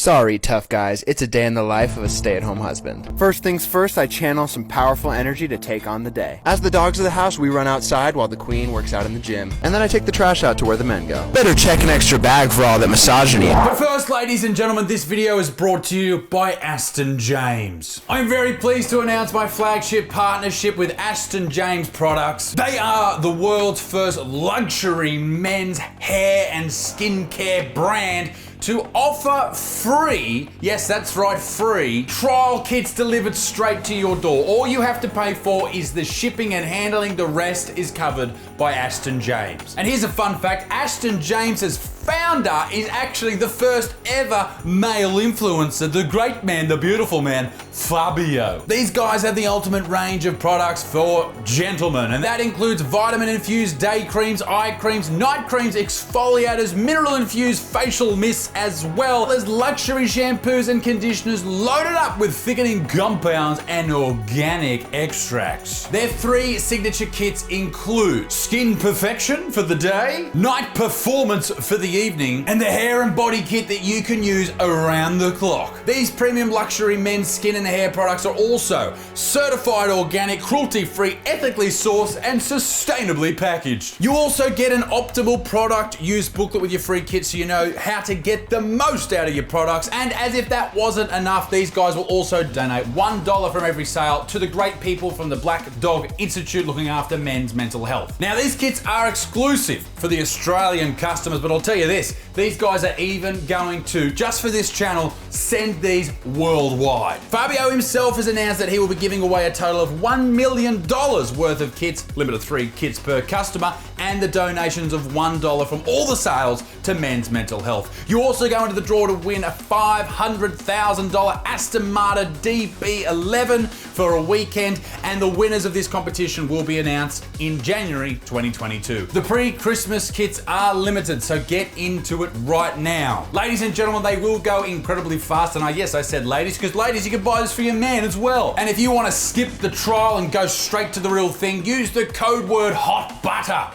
Sorry, tough guys, it's a day in the life of a stay-at-home husband. First things first, I channel some powerful energy to take on the day. As the dogs of the house, we run outside while the queen works out in the gym. And then I take the trash out to where the men go. Better check an extra bag for all that misogyny. But first, ladies and gentlemen, this video is brought to you by Aston James. I'm very pleased to announce my flagship partnership with Aston James products. They are the world's first luxury men's hair and skincare brand to offer free, yes that's right, free, trial kits delivered straight to your door. All you have to pay for is the shipping and handling. The rest is covered by Aston James. And here's a fun fact, Aston James's founder is actually the first ever male influencer, the great man, the beautiful man, Fabio. These guys have the ultimate range of products for gentlemen, and that includes vitamin-infused day creams, eye creams, night creams, exfoliators, mineral-infused facial mists, as well as luxury shampoos and conditioners loaded up with thickening compounds and organic extracts. Their three signature kits include Skin Perfection for the day, Night Performance for the evening, and the hair and body kit that you can use around the clock. These premium luxury men's skin and hair products are also certified organic, cruelty-free, ethically sourced, and sustainably packaged. You also get an optimal product use booklet with your free kit so you know how to get the most out of your products. And as if that wasn't enough, these guys will also donate $1 from every sale to the great people from the Black Dog Institute looking after men's mental health. Now these kits are exclusive for the Australian customers, but I'll tell you this, these guys are even going to, just for this channel, send these worldwide. Fabio himself has announced that he will be giving away a total of $1 million worth of kits, limited 3 kits per customer, and the donations of $1 from all the sales to men's mental health. You also go into the draw to win a $500,000 Aston Martin DB11 for a weekend, and the winners of this competition will be announced in January 2022. The pre-Christmas kits are limited, so get into it right now. Ladies and gentlemen, they will go incredibly fast, and yes, I said ladies, because ladies, you can buy this for your man as well. And if you want to skip the trial and go straight to the real thing, use the code word HOTBUTTER.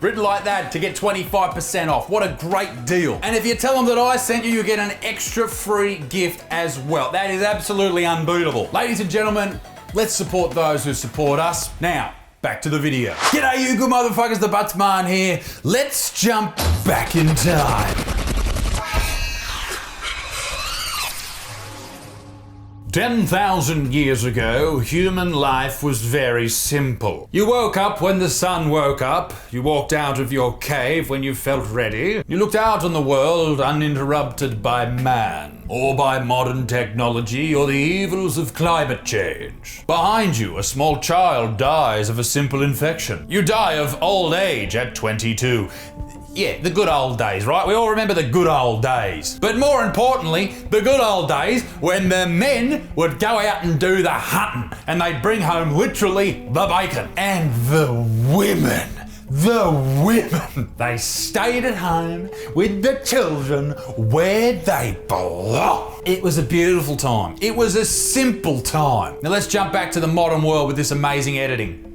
Written like that to get 25% off. What a great deal. And if you tell them that I sent you, you get an extra free gift as well. That is absolutely unbeatable. Ladies and gentlemen, let's support those who support us. Now, back to the video. G'day you good motherfuckers, the Buttsman here. Let's jump back in time. 10,000 years ago, human life was very simple. You woke up when the sun woke up. You walked out of your cave when you felt ready. You looked out on the world uninterrupted by man, or by modern technology, or the evils of climate change. Behind you, a small child dies of a simple infection. You die of old age at 22. Yeah, the good old days, right? We all remember the good old days. But more importantly, the good old days when the men would go out and do the hunting and they'd bring home literally the bacon. And the women, they stayed at home with the children where they belong. It was a beautiful time. It was a simple time. Now let's jump back to the modern world with this amazing editing.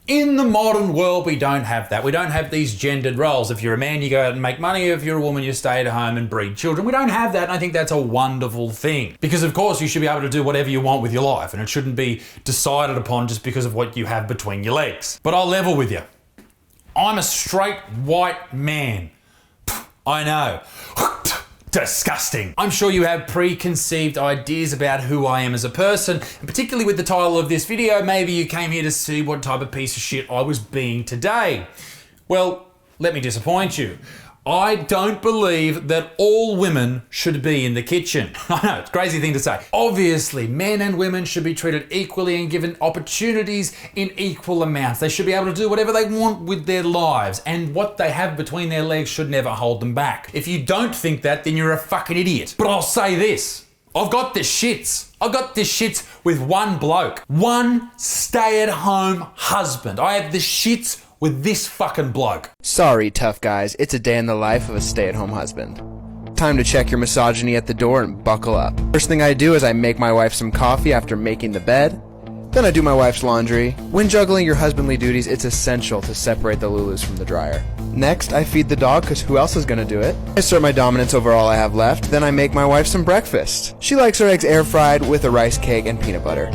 In the modern world, we don't have that. We don't have these gendered roles. If you're a man, you go out and make money. If you're a woman, you stay at home and breed children. We don't have that, and I think that's a wonderful thing. Because of course, you should be able to do whatever you want with your life, and it shouldn't be decided upon just because of what you have between your legs. But I'll level with you. I'm a straight white man. I know. Disgusting. I'm sure you have preconceived ideas about who I am as a person, and particularly with the title of this video, maybe you came here to see what type of piece of shit I was being today. Well, let me disappoint you. I don't believe that all women should be in the kitchen. I know, it's a crazy thing to say. Obviously, men and women should be treated equally and given opportunities in equal amounts. They should be able to do whatever they want with their lives, and what they have between their legs should never hold them back. If you don't think that, then you're a fucking idiot. But I'll say this. I've got the shits. I've got the shits with one bloke. One stay-at-home husband. I have the shits with this fucking bloke. Sorry, tough guys, it's a day in the life of a stay-at-home husband. Time to check your misogyny at the door and buckle up. First thing I do is I make my wife some coffee after making the bed. Then I do my wife's laundry. When juggling your husbandly duties, it's essential to separate the Lulus from the dryer. Next, I feed the dog because who else is gonna do it? I assert my dominance over all I have left, then I make my wife some breakfast. She likes her eggs air fried with a rice cake and peanut butter.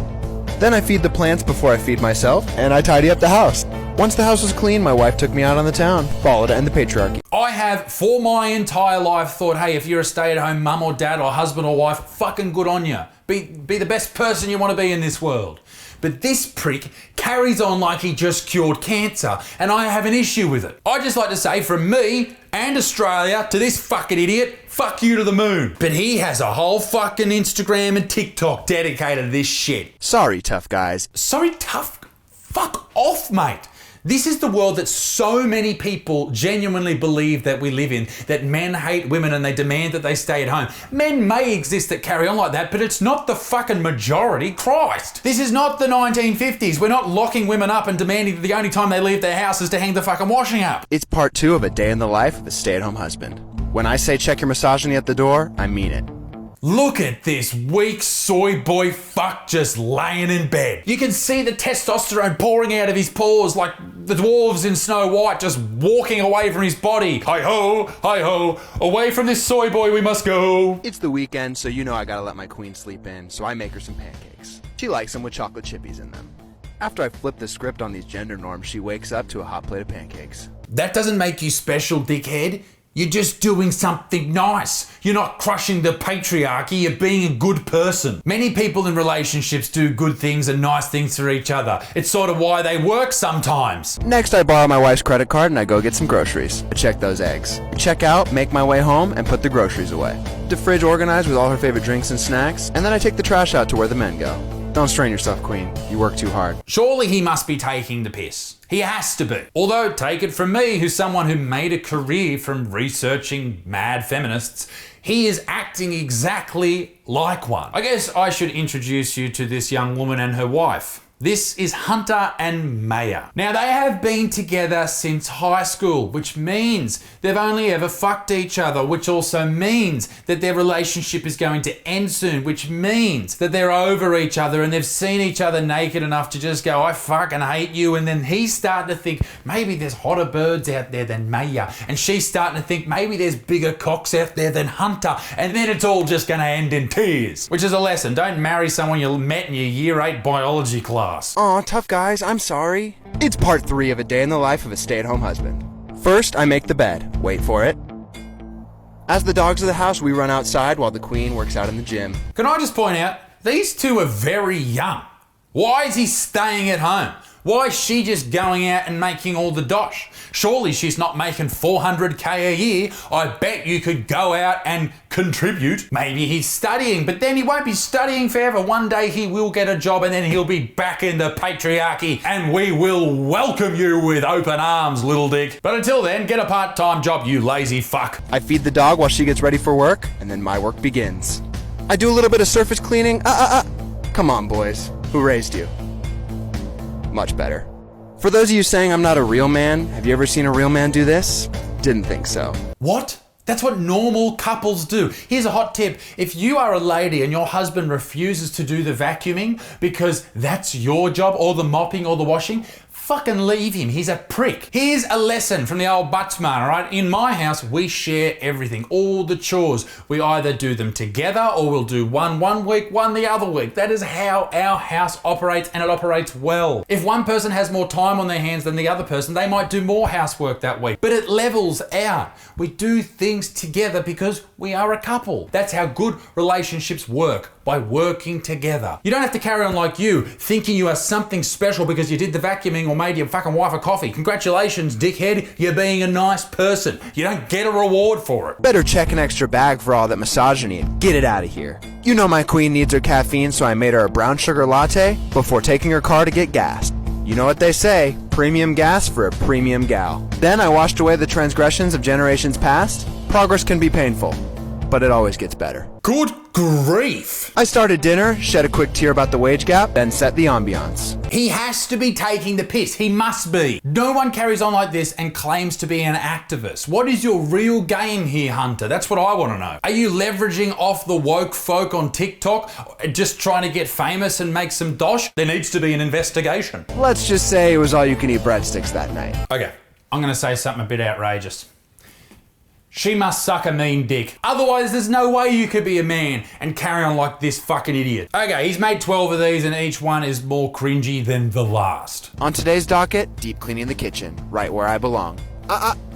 Then I feed the plants before I feed myself, and I tidy up the house. Once the house was clean, my wife took me out on the town. Follow to end the patriarchy. I have, for my entire life, thought, hey, if you're a stay-at-home mum or dad or husband or wife, fucking good on you. Be the best person you want to be in this world. But this prick carries on like he just cured cancer, and I have an issue with it. I just like to say, from me and Australia to this fucking idiot, fuck you to the moon. But he has a whole fucking Instagram and TikTok dedicated to this shit. Sorry, tough guys. Sorry, tough? Fuck off, mate. This is the world that so many people genuinely believe that we live in, that men hate women and they demand that they stay at home. Men may exist that carry on like that, but it's not the fucking majority. Christ. This is not the 1950s. We're not locking women up and demanding that the only time they leave their house is to hang the fucking washing up. It's part 2 of a day in the life of a stay-at-home husband. When I say check your misogyny at the door, I mean it. Look at this weak soy boy fuck just laying in bed. You can see the testosterone pouring out of his pores like the dwarves in Snow White just walking away from his body. Hi-ho, away from this soy boy we must go. It's the weekend, so you know I gotta let my queen sleep in, so I make her some pancakes. She likes them with chocolate chippies in them. After I flip the script on these gender norms, she wakes up to a hot plate of pancakes. That doesn't make you special, dickhead. You're just doing something nice. You're not crushing the patriarchy, you're being a good person. Many people in relationships do good things and nice things for each other. It's sort of why they work sometimes. Next, I borrow my wife's credit card and I go get some groceries. I check those eggs. Check out, make my way home, and put the groceries away. The fridge organized with all her favorite drinks and snacks, and then I take the trash out to where the men go. Don't strain yourself, queen. You work too hard. Surely he must be taking the piss. He has to be. Although, take it from me, who's someone who made a career from researching mad feminists, he is acting exactly like one. I guess I should introduce you to this young woman and her wife. This is Hunter and Maya. Now, they have been together since high school, which means they've only ever fucked each other, which also means that their relationship is going to end soon, which means that they're over each other and they've seen each other naked enough to just go, I fucking hate you. And then he's starting to think, maybe there's hotter birds out there than Maya. And she's starting to think, maybe there's bigger cocks out there than Hunter. And then it's all just going to end in tears, which is a lesson. Don't marry someone you met in your year 8 biology class. Aw, tough guys, I'm sorry. It's part 3 of a day in the life of a stay-at-home husband. First, I make the bed. Wait for it. As the dogs of the house, we run outside while the queen works out in the gym. Can I just point out, these two are very young. Why is he staying at home? Why is she just going out and making all the dosh? Surely she's not making 400k a year. I bet you could go out and contribute. Maybe he's studying, but then he won't be studying forever. One day he will get a job and then he'll be back in the patriarchy and we will welcome you with open arms, little dick. But until then, get a part-time job, you lazy fuck. I feed the dog while she gets ready for work, and then my work begins. I do a little bit of surface cleaning. Come on, boys. Who raised you? Much better. For those of you saying I'm not a real man, have you ever seen a real man do this? Didn't think so. What? That's what normal couples do. Here's a hot tip. If you are a lady and your husband refuses to do the vacuuming because that's your job, or the mopping or the washing, fucking leave him. He's a prick. Here's a lesson from the old Buttsman, all right? In my house, we share everything, all the chores. We either do them together or we'll do one week, one the other week. That is how our house operates, and it operates well. If one person has more time on their hands than the other person, they might do more housework that week. But it levels out. We do things together because we are a couple. That's how good relationships work, by working together. You don't have to carry on like you, thinking you are something special because you did the vacuuming or made your fucking wife a coffee. Congratulations, dickhead. You're being a nice person. You don't get a reward for it. Better check an extra bag for all that misogyny and get it out of here. You know my queen needs her caffeine, so I made her a brown sugar latte before taking her car to get gas. You know what they say, premium gas for a premium gal. Then I washed away the transgressions of generations past. Progress can be painful, but it always gets better. Good grief. I started dinner, shed a quick tear about the wage gap, then set the ambiance. He has to be taking the piss. He must be. No one carries on like this and claims to be an activist. What is your real game here, Hunter? That's what I want to know. Are you leveraging off the woke folk on TikTok, just trying to get famous and make some dosh? There needs to be an investigation. Let's just say it was all you can eat breadsticks that night. Okay. I'm gonna say something a bit outrageous. She must suck a mean dick. Otherwise, there's no way you could be a man and carry on like this fucking idiot. Okay, he's made 12 of these and each one is more cringy than the last. On today's docket, deep cleaning the kitchen, right where I belong.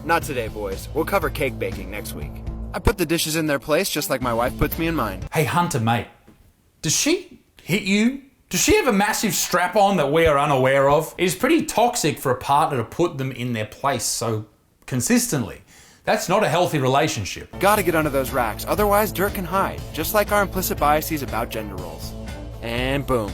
Not today, boys. We'll cover cake baking next week. I put the dishes in their place just like my wife puts me in mine. Hey Hunter, mate, does she hit you? Does she have a massive strap on that we are unaware of? It is pretty toxic for a partner to put them in their place so consistently. That's not a healthy relationship. Gotta get under those racks, otherwise dirt can hide, just like our implicit biases about gender roles. And boom.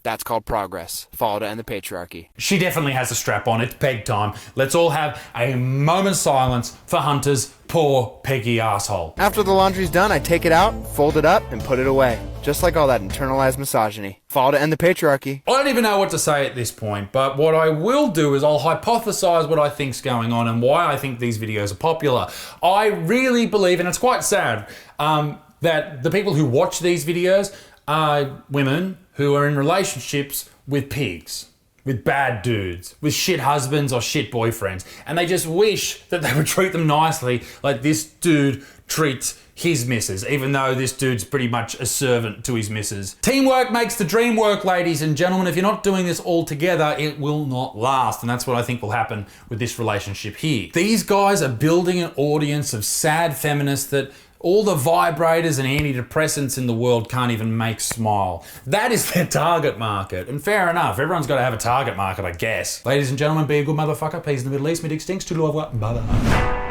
That's called progress. Fall to end the patriarchy. She definitely has a strap on. It's peg time. Let's all have a moment's silence for Hunter's poor peggy asshole. After the laundry's done, I take it out, fold it up, and put it away. Just like all that internalized misogyny. Fall to end the patriarchy. I don't even know what to say at this point, but what I will do is I'll hypothesize what I think's going on and why I think these videos are popular. I really believe, and it's quite sad, that the people who watch these videos are women who are in relationships with pigs, with bad dudes, with shit husbands or shit boyfriends, and they just wish that they would treat them nicely like this dude treats his missus, even though this dude's pretty much a servant to his missus. Teamwork makes the dream work, ladies and gentlemen. If you're not doing this all together, it will not last, and that's what I think will happen with this relationship here. These guys are building an audience of sad feminists that all the vibrators and antidepressants in the world can't even make smile. That is their target market. And fair enough, everyone's got to have a target market, I guess. Ladies and gentlemen, be a good motherfucker. Peace in the Middle East. Me dick stinks. Toodle over. Bye-bye.